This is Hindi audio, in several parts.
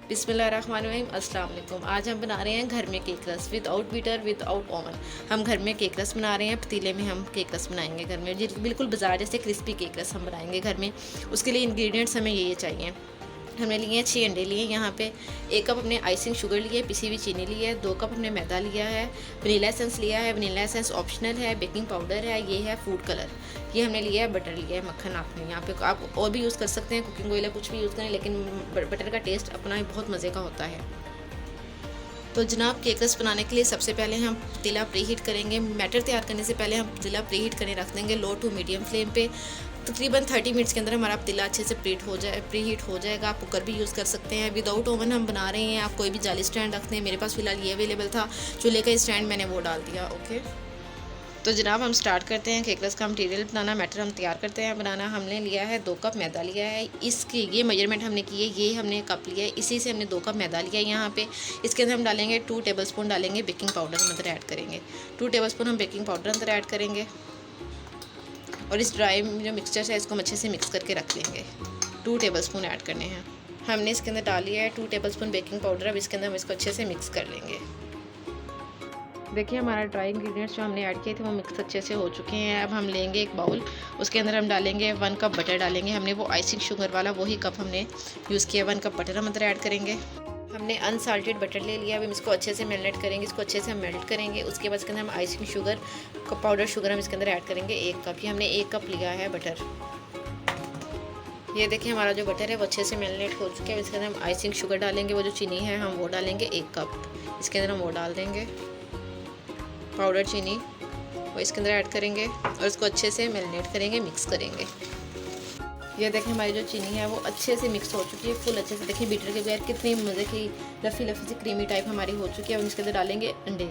बिस्मिल्लाहिर्रहमानिर्रहीम, अस्सलाम वालेकुम। आज हम बना रहे हैं घर में केक रस विदाउट बीटर विदाउट ओवन। हम घर में केक रस बना रहे हैं, पतीले में हम केक रस बनाएंगे घर में, बिल्कुल बाजार जैसे क्रिस्पी केक रस हम बनाएंगे घर में। उसके लिए इंग्रेडिएंट्स हमें ये चाहिए। हमने लिए हैं 6 अंडे लिए यहाँ पे, 1 कप हमने आइसिंग शुगर ली है, पिसी हुई चीनी ली है, 2 कप हमने मैदा लिया है, वनीला एसेंस लिया है, वनीला एसेंस ऑप्शनल है, बेकिंग पाउडर है, ये है फूड कलर, ये हमने लिया है, बटर लिया है, मक्खन आपने यहाँ पे आप और भी यूज़ कर सकते हैं, कुकिंग ऑयल कुछ भी यूज़ करें, लेकिन बटर का टेस्ट अपना ही बहुत मज़े का होता है। तो जनाब केक रस बनाने के लिए सबसे पहले हम पतीला प्रीहीट करेंगे। बैटर तैयार करने से पहले हम पतीला प्रीहीट करने रख देंगे लो टू मीडियम फ्लेम पे। तकरीबन 30 मिनट्स के अंदर हमारा पतीला अच्छे से प्रीहीट हो जाएगा। आप कुकर भी यूज़ कर सकते हैं। विदाउट ओवन हम बना रहे हैं, आप कोई भी जाली स्टैंड रखते हैं। मेरे पास फ़िलहाल ये अवेलेबल था, चूल्हे का स्टैंड मैंने वो डाल दिया। ओके, तो जनाब हम स्टार्ट करते हैं केक रस का मटेरियल बनाना। बैटर हम तैयार करते हैं बनाना। हमने लिया है 2 कप मैदा लिया है, इसके ये मेजरमेंट हमने की है, ये हमने कप लिया है, इसी से हमने 2 कप मैदा लिया है यहाँ पे। इसके अंदर हम डालेंगे 2 टेबलस्पून डालेंगे बेकिंग पाउडर हम अंदर ऐड करेंगे। 2 टेबलस्पून हम बेकिंग पाउडर अंदर ऐड करेंगे और इस ड्राई जो मिक्सचर है इसको हम अच्छे से मिक्स करके रख लेंगे। 2 टेबलस्पून ऐड करने हैं हमने। इसके अंदर डाल लिया है 2 टेबलस्पून बेकिंग पाउडर। अब इसके अंदर हम इसको अच्छे से मिक्स कर लेंगे। देखिए हमारा ड्राई इंग्रेडिएंट्स जो हमने ऐड किए थे वो मिक्स अच्छे से हो चुके हैं। अब हम लेंगे एक बाउल, उसके अंदर हम डालेंगे 1 कप बटर डालेंगे। हमने वो आइसिंग शुगर वाला वही कप हमने यूज़ किया। 1 कप बटर हम अंदर ऐड करेंगे। हमने अनसाल्टेड बटर ले लिया। अब हम इसको अच्छे से मेल्ट करेंगे, इसको अच्छे से हम मेल्ट करेंगे। उसके बाद इसके अंदर हम आइसिंग शुगर पाउडर शुगर हम इसके अंदर ऐड करेंगे 1 कप। ये हमने 1 कप लिया है बटर। ये देखिए हमारा जो बटर है वो अच्छे से मेल्ट हो चुका है। इसके अंदर हम आइसिंग शुगर डालेंगे, वो जो चीनी है हम वो डालेंगे 1 कप। इसके अंदर हम वो डाल देंगे पाउडर चीनी, वो इसके अंदर ऐड करेंगे और इसको अच्छे से मैरिनेट करेंगे, मिक्स करेंगे। ये देखें हमारी जो चीनी है वो अच्छे से मिक्स हो चुकी है, फुल अच्छे से। देखिए बीटर के बगैर कितनी मज़े की लफ़ी लफ़ी सी क्रीमी टाइप हमारी हो चुकी है। अब इसके अंदर डालेंगे अंडे,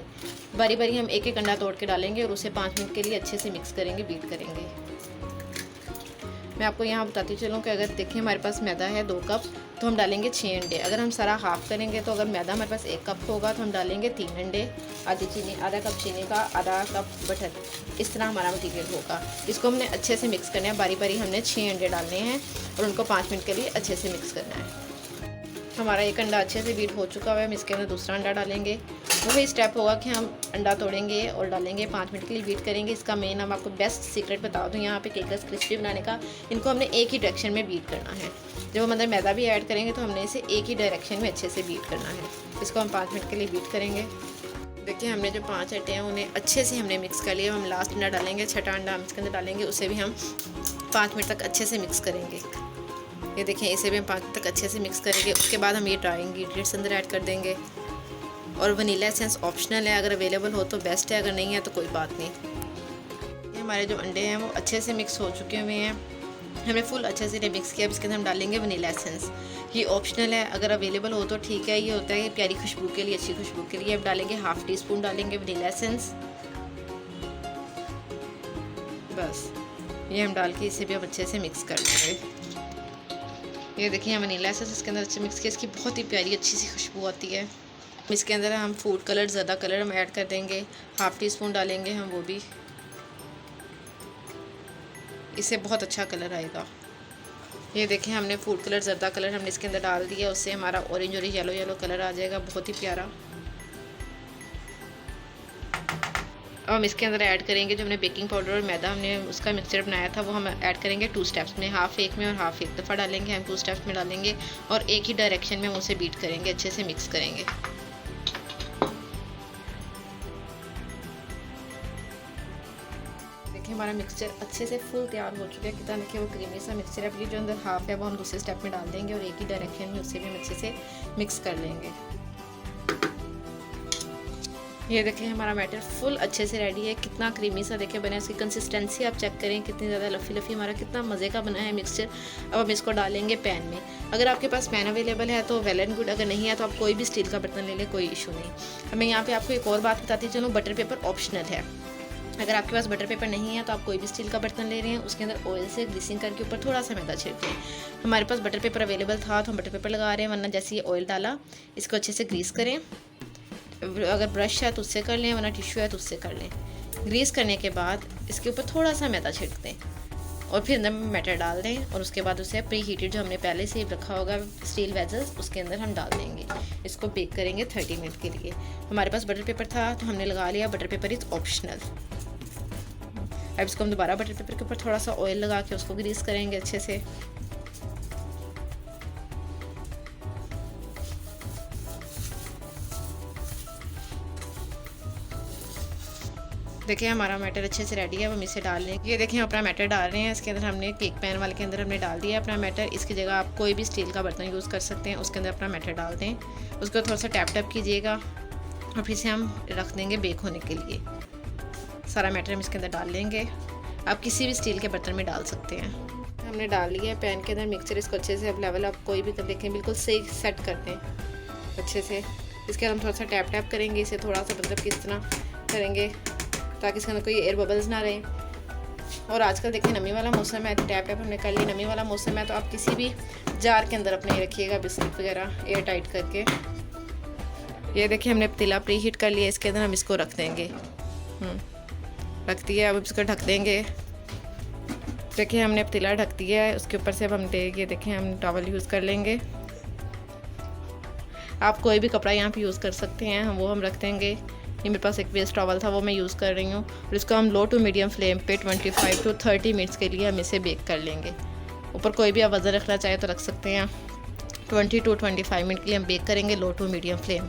बारी बारी हम एक एक अंडा तोड़ के डालेंगे और उसे 5 मिनट के लिए अच्छे से मिक्स करेंगे, बीट करेंगे। मैं आपको यहाँ बताती चलूँ कि अगर देखिए हमारे पास मैदा है 2 कप, तो हम डालेंगे 6 अंडे। अगर हम सारा हाफ़ करेंगे तो अगर मैदा हमारे पास 1 कप होगा तो हम डालेंगे 3 अंडे, आधी चीनी, आधा कप चीनी का आधा कप बटर। इस तरह हमारा मटीरियल होगा। इसको हमने अच्छे से मिक्स करना है, बारी बारी हमने 6 अंडे डालने हैं और उनको 5 मिनट के लिए अच्छे से मिक्स करना है। हमारा एक अंडा अच्छे से बीट हो चुका है। हम इसके अंदर दूसरा अंडा डालेंगे। वही स्टेप होगा कि हम अंडा तोड़ेंगे और डालेंगे, 5 मिनट के लिए बीट करेंगे। इसका मेन हम आपको बेस्ट सीक्रेट बता दूँ यहाँ पे केक रस क्रिस्पी बनाने का, इनको हमने एक ही डायरेक्शन में बीट करना है। जब हम अंदर मैदा भी ऐड करेंगे तो हमने इसे एक ही डायरेक्शन में अच्छे से बीट करना है। इसको हम 5 मिनट के लिए बीट करेंगे। देखिए हमने जो 5 अंडे हैं उन्हें अच्छे से हमने मिक्स कर लिया। हम लास्ट अंडा डालेंगे, छठा अंडा हम इसके अंदर डालेंगे, उसे भी हम 5 मिनट तक अच्छे से मिक्स करेंगे। ये देखें इसे भी हम 5 मिनट तक अच्छे से मिक्स करेंगे। उसके बाद हम ये ड्राई इंग्रेडिएंट्स अंदर ऐड कर देंगे और वनीला एसेंस ऑप्शनल है, अगर अवेलेबल हो तो बेस्ट है, अगर नहीं है तो कोई बात नहीं। ये हमारे जो अंडे हैं वो अच्छे से मिक्स हो चुके हुए हैं, हमने फुल अच्छे से मिक्स किया। अब इसके अंदर हम डालेंगे वनीला एसेंस, ये ऑप्शनल है, अगर अवेलेबल हो तो ठीक है। ये होता है प्यारी खुशबू के लिए, अच्छी खुशबू के लिए। अब डालेंगे 1/2 टीस्पून डालेंगे वनीला एसेंस। बस ये हम डाल के इसे भी अब अच्छे से मिक्स कर देंगे। ये देखिए वनीला एसेंस इसके अंदर अच्छे मिक्स किया, इसकी बहुत ही प्यारी अच्छी सी खुशबू आती है। इसके अंदर हम फूड कलर, ज़्यादा कलर हम ऐड कर देंगे, 1/2 टीस्पून डालेंगे हम वो भी, इससे बहुत अच्छा कलर आएगा। ये देखें हमने फूड कलर, ज़्यादा कलर हमने इसके अंदर डाल दिया, उससे हमारा ऑरेंज और येलो येलो कलर आ जाएगा, बहुत ही प्यारा। अब हम इसके अंदर ऐड करेंगे जो हमने बेकिंग पाउडर और मैदा हमने उसका मिक्सचर बनाया था, वो हम ऐड करेंगे 2 स्टेप्स में, हाफ़ एक में और हाफ़ एक दफ़ा डालेंगे। हम 2 स्टेप्स में डालेंगे और एक ही डायरेक्शन में हम उसे बीट करेंगे, अच्छे से मिक्स करेंगे। देखिए हमारा मिक्सचर अच्छे से फुल तैयार हो चुका है। कितना देखिए वो क्रीमी सा मिक्सचर है। अब ये जो अंदर हाफ़ है वो हम दूसरे स्टेप में डाल देंगे और एक ही डायरेक्शन में उसे भी हम अच्छे से मिक्स कर लेंगे। ये देखें हमारा बैटर फुल अच्छे से रेडी है। कितना क्रीमी सा देखिए बना है, इसकी कंसिस्टेंसी आप चेक करें कितनी ज़्यादा लफ़ी लफ़ी, हमारा कितना मज़े का बना है मिक्सचर। अब हम इसको डालेंगे पैन में। अगर आपके पास पैन अवेलेबल है तो वेल एंड गुड, अगर नहीं है तो आप कोई भी स्टील का बर्तन ले लें, कोई इशू नहीं। हमें यहाँ पे आपको एक और बात बताती चलूँ, बटर पेपर ऑप्शनल है। अगर आपके पास बटर पेपर नहीं है तो आप कोई भी स्टील का बर्तन ले रहे हैं, उसके अंदर ऑयल से ग्रीसिंग करके ऊपर थोड़ा सा मैदा छिड़कें। हमारे पास बटर पेपर अवेलेबल था तो हम बटर पेपर लगा रहे हैं, वरना जैसे ये ऑयल डाला इसको अच्छे से ग्रीस करें। अगर ब्रश है तो उससे कर लें, वरना टिश्यू है तो उससे कर लें। ग्रीस करने के बाद इसके ऊपर थोड़ा सा मैदा छिड़क दें। और फिर अंदर बैटर डाल दें और उसके बाद उसे प्री हीटेड जो हमने पहले से रखा होगा स्टील वेजल्स उसके अंदर हम डाल देंगे। इसको बेक करेंगे 30 मिनट के लिए। हमारे पास बटर पेपर था तो हमने लगा लिया, बटर पेपर इज़ ऑप्शनल। अब इसको हम दोबारा बटर पेपर के ऊपर थोड़ा सा ऑयल लगा के उसको ग्रीस करेंगे अच्छे से। देखिए हमारा मैटर अच्छे से रेडी है, अब हम इसे डाल लेंगे। ये देखिए अपना मैटर डाल रहे हैं, इसके अंदर हमने केक पैन वाले के अंदर हमने डाल दिया अपना मैटर। इसकी जगह आप कोई भी स्टील का बर्तन यूज़ कर सकते हैं, उसके अंदर अपना मैटर डाल दें। उसको थोड़ा सा टैप टैप कीजिएगा और फिर से हम रख देंगे बेक होने के लिए। सारा मैटर हम इसके अंदर डाल लेंगे। आप किसी भी स्टील के बर्तन में डाल सकते हैं। हमने डाल लिया है पैन के अंदर मिक्सचर। इसको अच्छे से अब लेवल आप कोई भी कर देखें, बिल्कुल सही सेट कर दें अच्छे से। इसके हम थोड़ा सा टैप टैप करेंगे इसे, थोड़ा सा मतलब किस तरह करेंगे ताकि इसके अंदर कोई एयर बबल्स ना रहे। और आजकल देखिए नमी वाला मौसम है, तो टैप टैप हमने कर ली। नमी वाला मौसम है तो आप किसी भी जार के अंदर अपने रखिएगा बिस्किट वगैरह एयर टाइट करके। ये देखिए हमने पतीला प्री हीट कर लिया, इसके अंदर हम इसको रख देंगे। रख दिया, अब इसको ढक देंगे। देखिए हमने पतीला ढक दिया है, उसके ऊपर से अब हम ये देखिए हम टॉवल यूज़ कर लेंगे। आप कोई भी कपड़ा यहाँ पे यूज़ कर सकते हैं, वो हम रख देंगे। ये मेरे पास एक वेस्ट टॉवल था वो मैं यूज़ कर रही हूँ। और इसको हम लो टू मीडियम फ्लेम पे 25 to 30 मिनट्स के लिए हम इसे बेक कर लेंगे। ऊपर कोई भी आप वज़न रखना चाहे तो रख सकते हैं। 20 to 25 मिनट के लिए हम बेक करेंगे लो टू मीडियम फ्लेम।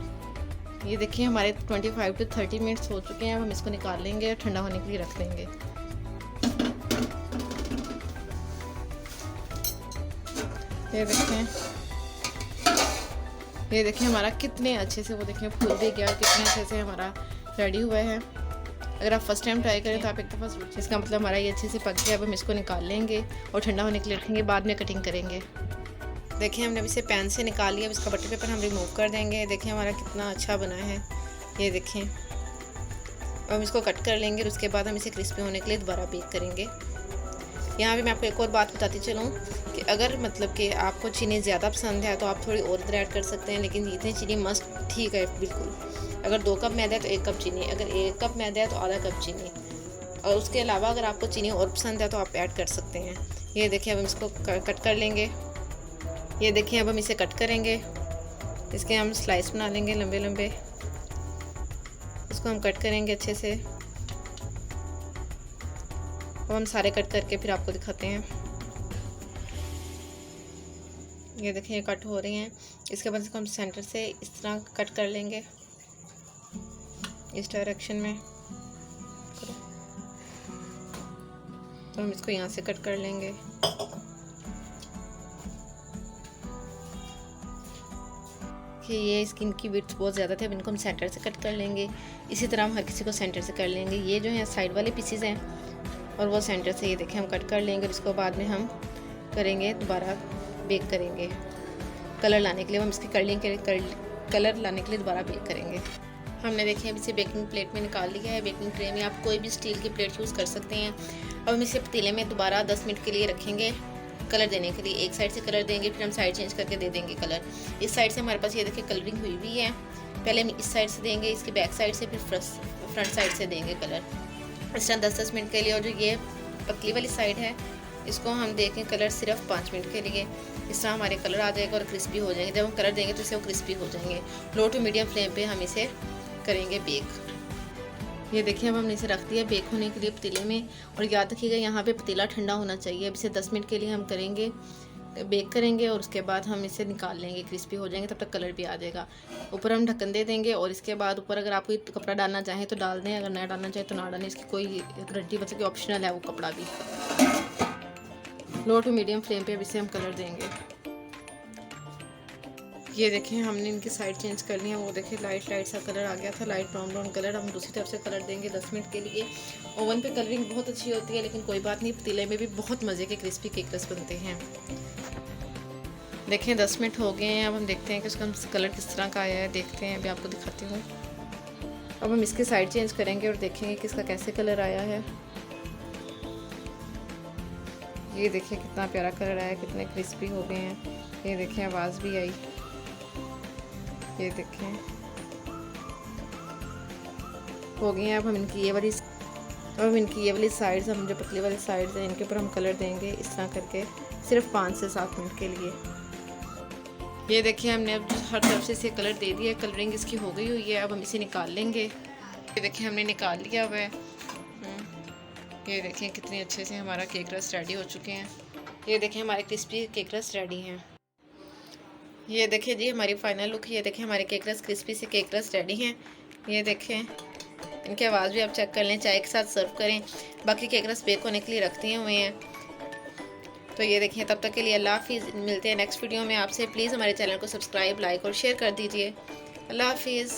ये देखिए हमारे 25 to 30 मिनट्स हो चुके हैं। अब हम इसको निकाल लेंगे और ठंडा होने के लिए रख देंगे। ये देखें हमारा कितने अच्छे से वो देखें फूल भी गया और कितने अच्छे से हमारा रेडी हुआ है। अगर आप फर्स्ट टाइम ट्राई करें तो आप एक दफ़ा ज़रूर, इसका मतलब हमारा ये अच्छे से पक गया। अब हम इसको निकाल लेंगे और ठंडा होने के लिए रखेंगे, बाद में कटिंग करेंगे। देखिए हमने इसे पैन से निकाल लिया, अब इसका बटर पेपर हम रिमूव कर देंगे। देखिए हमारा कितना अच्छा बना है, ये देखें। अब हम इसको कट कर लेंगे और उसके बाद हम इसे क्रिस्पी होने के लिए दोबारा बेक करेंगे। यहाँ पे मैं आपको एक और बात बताती चलूँ कि अगर मतलब कि आपको चीनी ज़्यादा पसंद है तो आप थोड़ी और इधर ऐड कर सकते हैं, लेकिन इतनी चीनी मस्ट ठीक है बिल्कुल। अगर 2 कप मैदा है तो 1 कप चीनी, अगर 1 कप मैदा है तो आधा कप चीनी। और उसके अलावा अगर आपको चीनी और पसंद है तो आप ऐड कर सकते हैं। ये देखिए अब हम इसको कट कर लेंगे। ये देखिए अब हम इसे कट करेंगे, इसके हम स्लाइस बना लेंगे लंबे लंबे। इसको हम कट करेंगे अच्छे से। अब हम सारे कट करके फिर आपको दिखाते हैं। ये देखिए ये कट हो रही हैं। इसके बाद इसको हम सेंटर से इस तरह कट कर लेंगे, इस डायरेक्शन में। तो हम इसको यहाँ से कट कर लेंगे। कि ये स्किन की विड्थ बहुत ज़्यादा थी, अब इनको हम सेंटर से कट कर लेंगे। इसी तरह हम हर किसी को सेंटर से कर लेंगे। ये जो है साइड वाले पीसेस हैं और वो सेंटर से ये देखें हम कट कर लेंगे। और इसको बाद में हम करेंगे दोबारा बेक करेंगे कलर लाने के लिए। हम इसकी कलर लाने के लिए दोबारा बेक करेंगे। हमने देखें अब इसे बेकिंग प्लेट में निकाल लिया है। बेकिंग ट्रे में आप कोई भी स्टील की प्लेट यूज़ कर सकते हैं। अब हम इसे पतीले में दोबारा 10 मिनट के लिए रखेंगे कलर देने के लिए। एक साइड से कलर देंगे, फिर हम साइड चेंज करके दे देंगे कलर। इस साइड से हमारे पास ये देखिए कलरिंग हुई भी है। पहले हम इस साइड से देंगे, इसकी बैक साइड से, फिर फ्रंट साइड से देंगे कलर। इस तरह 10-10 मिनट के लिए। और जो ये पतली वाली साइड है इसको हम देखें कलर सिर्फ 5 मिनट के लिए। इस तरह हमारे कलर आ जाएगा और क्रिस्पी हो जाएंगे। जब हम कलर देंगे तो इससे वो क्रिस्पी हो जाएंगे। लो टू मीडियम फ्लेम पे हम इसे करेंगे बेक। ये देखिए अब हमने इसे रख दिया बेक होने के लिए पतीले में। और याद रखिएगा यहाँ पे पतीला ठंडा होना चाहिए। अब इसे 10 मिनट के लिए हम करेंगे बेक करेंगे और उसके बाद हम इसे निकाल लेंगे, क्रिस्पी हो जाएंगे, तब तक कलर भी आ जाएगा। ऊपर हम ढक्कन दे देंगे और इसके बाद ऊपर अगर आप कोई कपड़ा डालना चाहें तो डाल दें, अगर ना डालना चाहें तो ना डालें। इसकी कोई गारंटी, मतलब कि ऑप्शनल है वो कपड़ा भी। लो टू मीडियम फ्लेम पे अब इसे हम कलर देंगे। ये देखिए हमने इनकी साइड चेंज कर ली है। वो देखिए लाइट सा कलर आ गया था, लाइट ब्राउन कलर। हम दूसरी तरफ से कलर देंगे 10 मिनट के लिए। ओवन पे कलरिंग बहुत अच्छी होती है, लेकिन कोई बात नहीं, पतीले में भी बहुत मज़े के क्रिस्पी केक रस बनते हैं। देखें 10 मिनट हो गए हैं। अब हम देखते हैं कि उसका कलर किस तरह का आया है। देखते हैं, अभी आपको दिखाती हूँ। अब हम इसकी साइड चेंज करेंगे और देखेंगे कि इसका कैसे कलर आया है। ये देखिए कितना प्यारा कलर आया, कितने क्रिस्पी हो गए हैं। ये देखिए आवाज़ भी आई। ये देखें हो गई हैं। अब हम इनकी ये वाली अब इनकी ये वाली साइड्स, हम जो पतली वाली साइड्स हैं इनके ऊपर हम कलर देंगे इस तरह करके, सिर्फ 5 से 7 मिनट के लिए। ये देखिए हमने अब हर तरफ से इसे कलर दे दिया, कलरिंग इसकी हो गई हुई है। अब हम इसे निकाल लेंगे। ये देखिए हमने निकाल लिया हुआ है। ये देखिए कितने अच्छे से हमारा केक रस रेडी हो चुके हैं। ये देखिए हमारे क्रिस्पी केक रस रेडी हैं। ये देखिए जी हमारी फाइनल लुक। ये देखिए हमारे केक रस क्रिस्पी से केक रस रेडी हैं। ये देखें, इनकी आवाज़ भी आप चेक कर लें। चाय के साथ सर्व करें। बाकी केक रस बेक होने के लिए रख दिए हुए हैं। तो ये देखिए, तब तक के लिए अल्लाह हाफिज़। मिलते हैं नेक्स्ट वीडियो में आपसे। प्लीज़ हमारे चैनल को सब्सक्राइब, लाइक और शेयर कर दीजिए। अल्लाह हाफिज़।